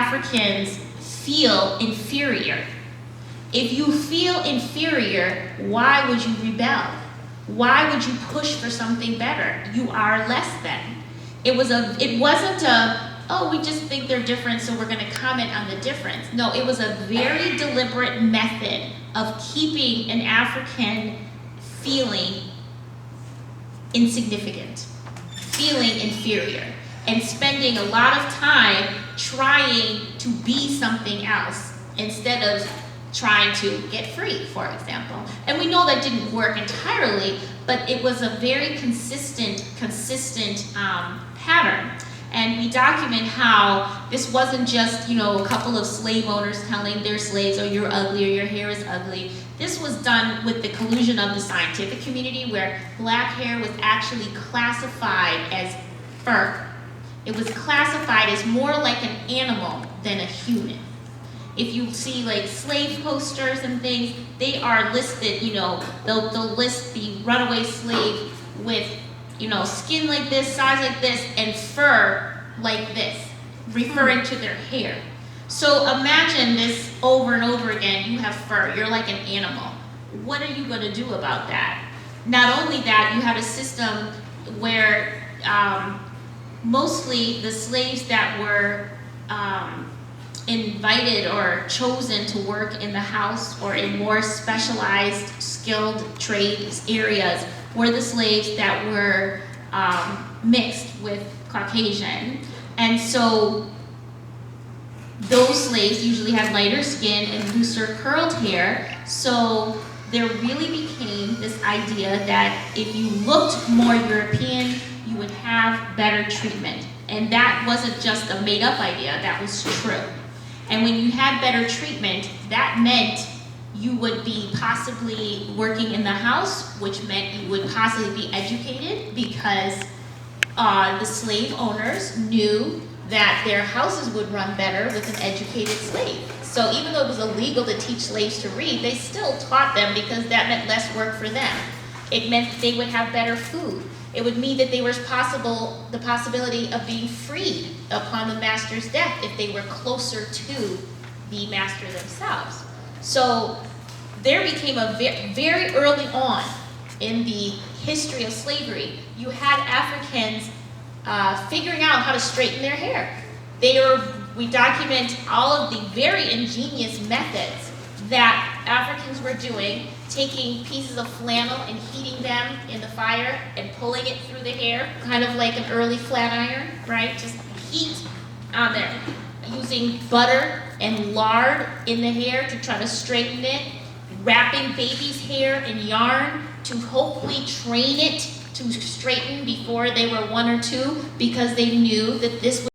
Africans feel inferior. If you feel inferior, why would you rebel? Why would you push for something better? You are less than. It wasn't a, oh, we just think they're different, so we're going to comment on the difference. No, it was a very deliberate method of keeping an African feeling insignificant, feeling inferior, and spending a lot of time trying to be something else instead of trying to get free, for example. And we know that didn't work entirely, but it was a very consistent pattern. And we document how this wasn't just, a couple of slave owners telling their slaves, oh, you're ugly, or your hair is ugly. This was done with the collusion of the scientific community, where black hair was actually classified as fur. It was classified as more like an animal than a human. If you see like slave posters and things, they are listed, they'll list the runaway slave with, skin like this, size like this, and fur like this, referring to their hair. So imagine this over and over again. You have fur, you're like an animal. What are you going to do about that? Not only that, you had a system where mostly the slaves that were invited or chosen to work in the house or in more specialized, skilled trade areas were the slaves that were mixed with Caucasian. And so those slaves usually had lighter skin and looser curled hair. So there really became this idea that if you looked more European, you would have better treatment. And that wasn't just a made-up idea, that was true. And when you had better treatment, that meant you would be possibly working in the house, which meant you would possibly be educated, because the slave owners knew that their houses would run better with an educated slave. So even though it was illegal to teach slaves to read, they still taught them because that meant less work for them. It meant that they would have better food. It would mean that there was the possibility of being freed upon the master's death if they were closer to the master themselves. So there became a very early on in the history of slavery, you had Africans figuring out how to straighten their hair. We document all of the very ingenious methods that Africans were doing, taking pieces of flannel and heating them in the fire and pulling it through the hair, kind of like an early flat iron, right? Just heat on there, using butter and lard in the hair to try to straighten it, wrapping baby's hair in yarn to hopefully train it to straighten before they were 1 or 2, because they knew that this